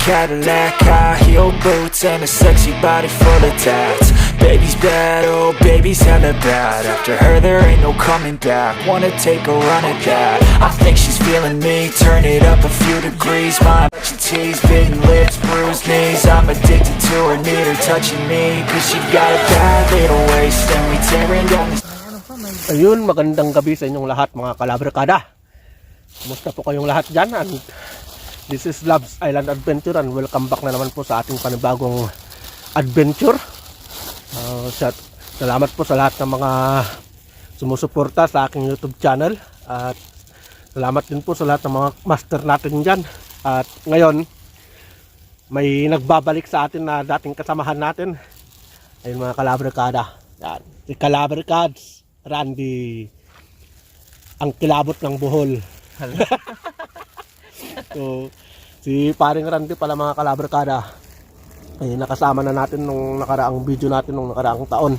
Cadillac, high heel boots, and a sexy body full of tats. Baby's bad, oh baby's hella bad. After her there ain't no coming back. Wanna take a run at that. I think she's feeling me, turn it up a few degrees. My tease, bitten lips, bruised knees. I'm addicted to her, need her touching me, cause she got a bad little waist. And we tearing down the... Ayun, magandang gabi sa inyong lahat mga kalabarkada. Kumusta po kayong lahat dyan? And this is Love's Island Adventure and welcome back na naman po sa ating panibagong adventure. Salamat po sa lahat ng mga sumusuporta sa aking YouTube channel. At salamat din po sa lahat ng mga master natin dyan. At ngayon, may nagbabalik sa atin na dating kasamahan natin. Ayun mga kalabarkada. Yan. Si Kalabarkads Randy, ang kilabot ng Bohol. So, si paring Randy pala mga kalabarkada ay nakasama na natin nung nakaraang video natin nung nakaraang taon.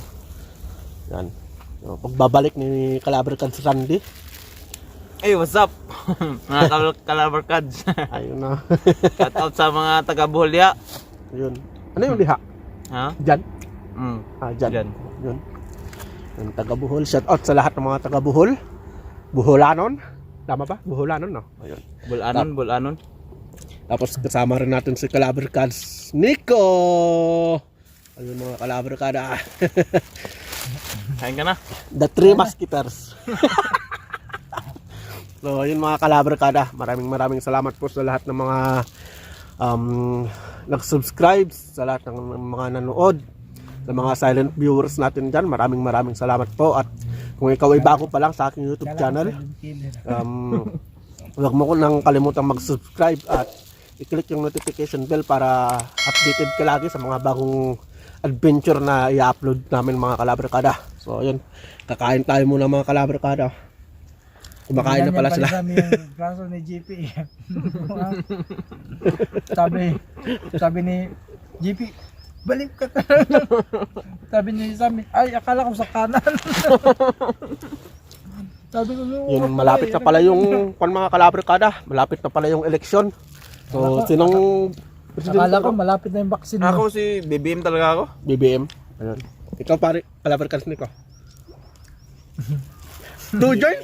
Yan. So, pagbabalik ni Kalabarkads Randy. Hey, what's up? Mga Kalabarkads. Ayun na. Shout out sa mga taga Bohol ya. Ayun. Ano yung liha? Ha? Diyan? Diyan. Diyan. Yun. Yung taga Bohol. Shout out sa lahat ng mga taga Bohol. Boholanon. Tama ba? Boholanon, no? Ayun. Bulanon. Tapos kasama rin natin si Kalabarkads Nico. Ayun mga kalabarkada. Kain ka na? The Three Musketeers. So ayun mga kalabarkada, maraming salamat po sa lahat ng mga nag-subscribe, sa lahat ng mga nanood, sa mga silent viewers natin dyan. Maraming salamat po. At kung ikaw ay bago pa lang sa aking YouTube channel, huwag mo ko nang kalimutang mag-subscribe at i-click yung notification bell para updated ka lagi sa mga bagong adventure na i-upload namin mga kalabarkada. So ayun, kakain tayo muna mga kalabarkada. Kumakain na pala sila. Yung braso ni GP. sabi ni GP, balik ka. Sabi niya sa amin, ay akala ko sa kanan. Sabi ko, yun, malapit na pala yung mga kalabarkada, malapit na pala yung eleksyon. So sinong akala ko malapit na yung vaccine mo. Ako si BBM talaga ako. BBM. Ayun. Ikaw pare, Kalabarkads Nico. Tujoy?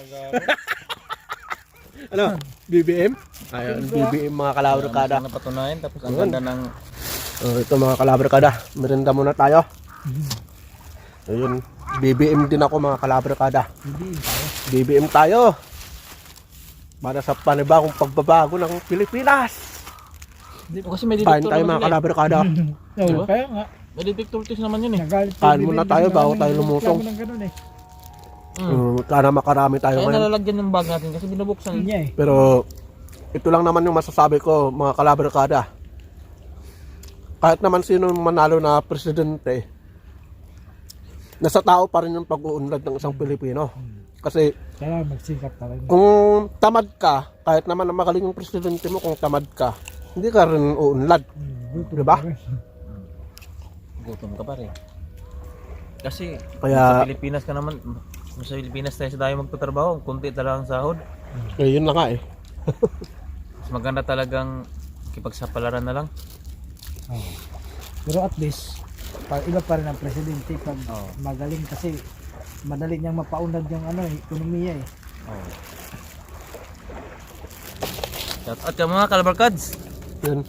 Ano? BBM? Ayun, BBM mga kalabarkada. Napatunayan tapos ang ganda ng... Ito mga kalabarkada, merinda muna tayo. Ayun, BBM din ako mga kalabarkada. BBM tayo. Para sa panibagong pagbabago ng Pilipinas. Kasi may Kain detector tayo mga kalabarkada. Oo, kaya nga. May detector test naman yun eh. Kain muna tayo bago tayo lumusong. Sana makarami tayo Kaya ngayon. nalalagyan yung bag natin kasi binubuksan Niya eh. Pero ito lang naman yung masasabi ko mga kalabarkada. Kahit naman sino manalo na presidente, nasa tao pa rin yung pag-uunlad ng isang Pilipino. Kasi Kaya magsikap talaga. kung tamad ka, kahit naman na magaling yung presidente mo, kung tamad ka, hindi ka rin uunlad. Diba? gutom ka pa rin. Kasi Kaya- sa Pilipinas ka naman, sa Pilipinas tayo sa tayo magtatrabaho, kunti talagang sahod. Yun na nga eh. Mas maganda talagang kipagsapalaran na lang. Oo. Pero at least, iba pa rin ang presidente pag magaling kasi madali niyang mapaunlad yung ekonomiya eh. Oh. Shout out yung mga Kalabarkads. Yun.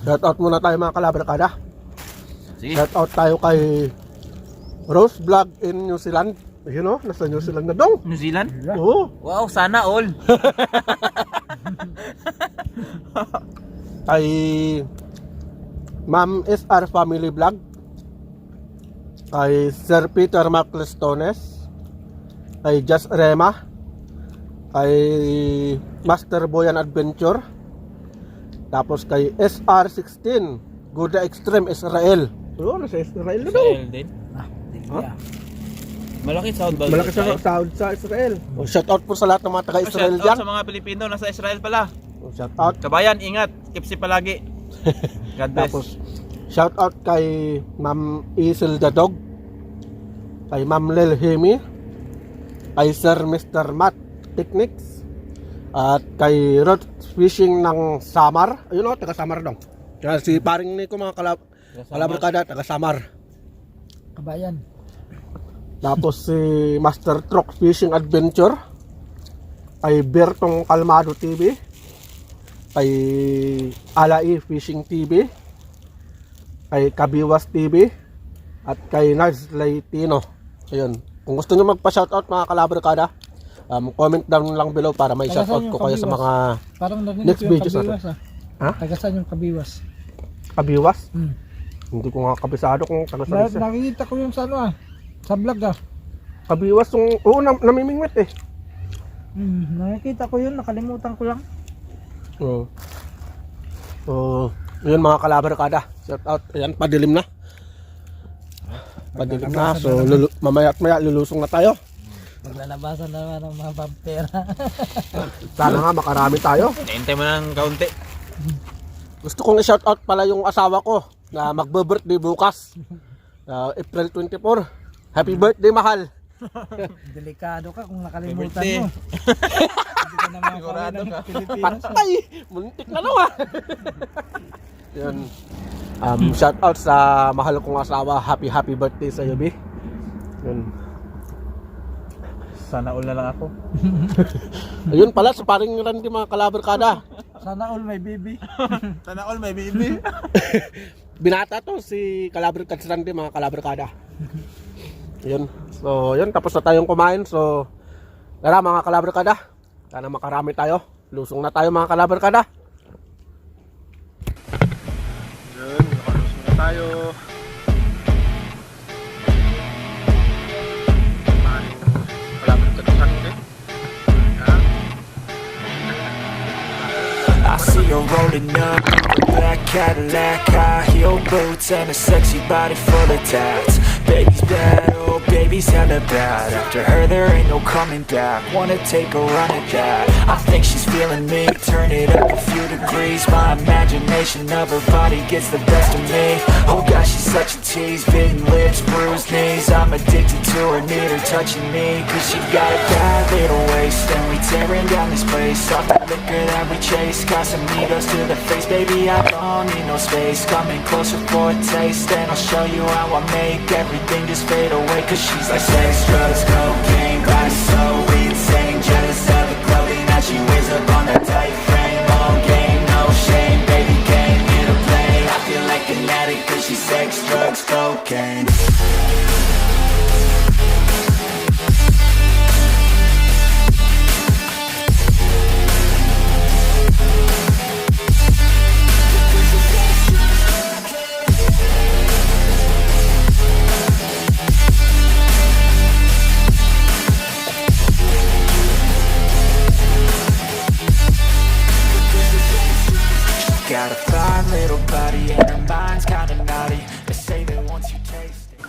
Shout out muna tayo mga kalabarkada. Sige. Shout out tayo kay Rose Vlog in New Zealand. Ayun o, nasa New Zealand na dong. New Zealand? Oo. Wow, sana all. Kay Ma'am SR Family Vlog. Kay Sir Peter Maclestones. Kay Just Rema. Kay Master Boyan Adventure. Tapos kay SR16 Guda Extreme Israel. Oo, nasa Israel na daw. Israel din. Huh? Malaki sound ba? Malaki sa sound sa Israel. Shout out po sa lahat ng mga taga-Israel Shout out dyan. sa mga Pilipino nasa Israel pala. Shout out. Kabayan, ingat. Keep safe palagi. God bless. Tapos shout out kay Ma'am Isilda Dog. Kay Ma'am Lel Hemi. Kay Sir Mr. Matt Techniques. At kay Rod fishing ng Samar. Ayun o, taga Samar dong. Kaya si paring Nico mga kalabarkada, taga Samar. Kabayan. Tapos si Master Truck Fishing Adventure, kay Bertong Calmado TV, kay Alai Fishing TV, kay Kabiwas TV, at kay Nazlay Tino. Ayun. Kung gusto nyo magpa-shoutout mga kalabarkada, comment down lang below para may shoutout ko kayo sa mga Parang narinig next ko yung videos kabiwas natin. ah. Ha? Taga saan yung kabiwas? Kabiwas. Hmm. Hindi ko nga kabisado kung taga saan siya. Nakikita ko yung sa ano ah. Sa vlog ah. Kabiwas yung, oo, namimingwit eh. Nakikita ko yun, nakalimutan ko lang. Oo. So, yun mga kalabarkada. Shout out. Ayan, padilim na. Padilim na. So, mamaya at maya lulusong na tayo. Maglalabasan naman ng mga vampira. Sana nga makarami tayo. Hintay mo ng kaunti. Gusto kong i-shout out pala yung asawa ko na magbe-birthday bukas. April 24. Happy birthday, mahal. Delikado ka kung nakalimutan Birthday. mo. Hindi ka na makakawin Sigurado ng ka. Pilipinas. Patay! Muntik na naman. Yan. Shout out sa mahal kong asawa. Happy birthday sa iyo, B. Yan. Sana all na lang ako. Ayun pala, sa paring Randy mga kalabarkada. Sana all may baby. Sana all may baby. Binata to si Kalabarkad Randy mga kalabarkada. Yun. So, yun. Tapos na tayong kumain. So, tara mga kalabarkada. Sana makarami tayo. Lusong na tayo mga kalabarkada. Yun. Nakalusong na tayo. Kalabarkad Randy. I see her rolling up in the black Cadillac, high heel boots and a sexy body full of tats. Baby's bad, oh baby's hella bad. After her there ain't no coming back. Wanna take a run at that? I think she's feeling me. Turn it up a few degrees. My imagination of her body gets the best of me. Oh gosh, she's such a tease. Bitten lips, bruised knees. I'm addicted to her, need her touching me. Cause she got a bad little waist, and we tearing down this place. Off the liquor that we chase. Casamigos to the face, baby, I don't need no space. Coming closer for a taste, and I'll show you how I make everything just fade away. Cause she's like sex, drugs, cocaine, body so insane. Jealous of the clothing that she wears up on that tight frame. All game, no shame, baby came here to play. I feel like an addict cause she's sex, drugs, cocaine. Got a fine little body and her mind's kinda naughty. They say that once you taste it.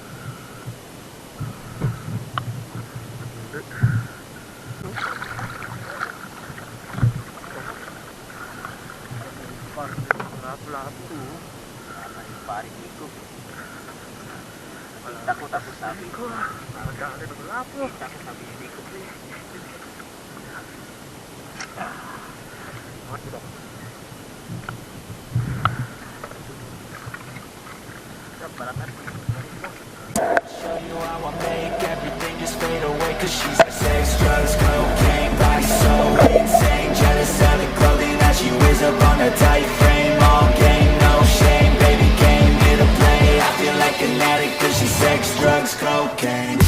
Show you how I make everything just fade away. Cause she's like sex, drugs, cocaine, body so insane. Jealous of the clothing that she wears up on her tight frame. All game, no shame, baby came here to play. I feel like an addict cause she's sex, drugs, cocaine.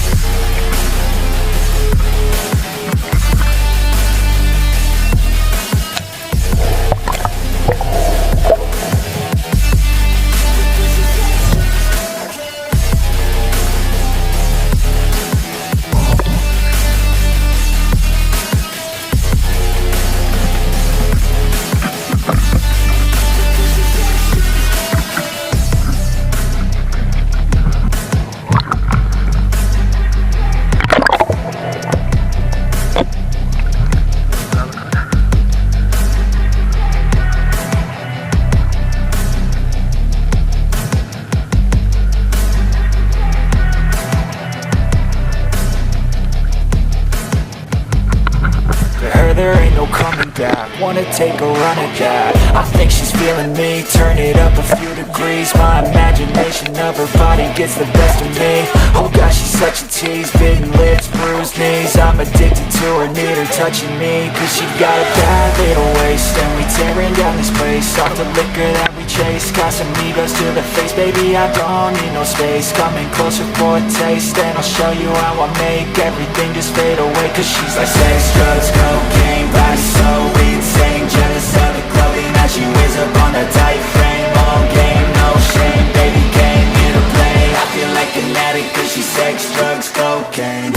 wanna take a run at that. I think she's feeling me, turn it up a few degrees. My imagination of her body gets the best of me. Oh gosh, she's such a tease, bitten lips, bruised knees. I'm addicted to her, need her touching me, cause she got a bad little waist. And we tearing down this place, off the liquor that we chase. Casamigos to the face, baby, I don't need no space. Coming closer for a taste, and I'll show you how I make everything just fade away. Cause she's like sex, drugs, cocaine, body so insane. Jealous of the clothing that she wears up on that tight frame. All game, no shame, baby came here to play. I feel like an addict cause she's sex, drugs, cocaine.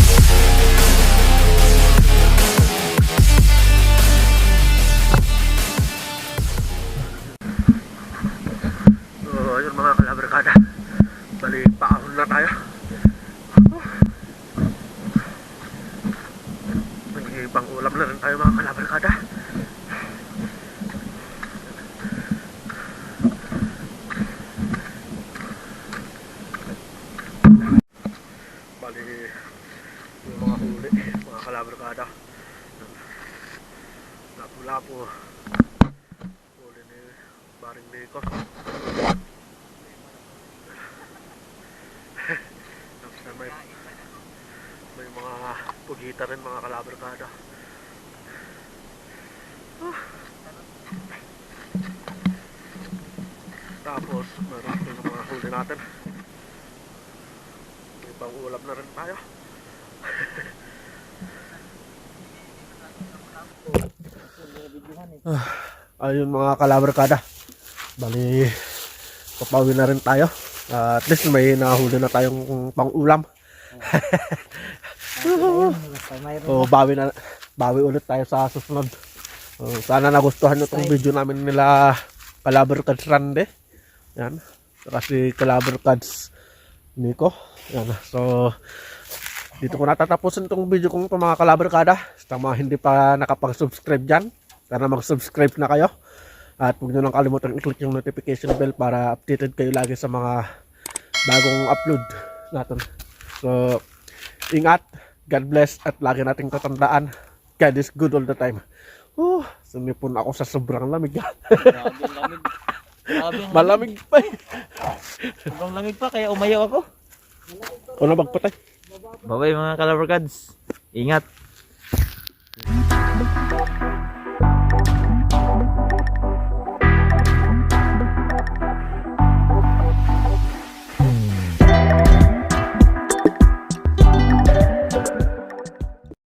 So, ayun mga kalabarkada, bali paahon na tayo. May ibang ulam na rin tayo mga kalabarkada. Bali yung mga huli mga kalabarkada, lapu-lapu, huli ni Baring Nico. Tapos na may mga pugita rin mga kalabarkada. Tapos meron din ang mga huli natin. May ibang ulam na rin tayo. Ayun mga kalabarkada, bali papawi na rin tayo. At least may nahuli na tayong pang-ulam. So bawi ulit tayo sa susunod. Sana nagustuhan nyo itong video namin nila Kalabarkads Rande. Yan. Kasi Kalabarkads Nico. Yan. So dito ko natatapusin itong video kong ito mga kalabarkada. Sa mga hindi pa nakapag-subscribe dyan, sana mag-subscribe na kayo. At huwag nyo lang kalimutan i-click yung notification bell para updated kayo lagi sa mga bagong upload natin. So, ingat, God bless, at lagi nating tatandaan, God is good all the time. Sumipon ako sa sobrang lamig. Grabe, lamig. Grabe, Malamig pa eh. sobrang lamig pa, kaya umayaw ako. O na magpatay. Bye-bye mga Kalabarkads. Ingat.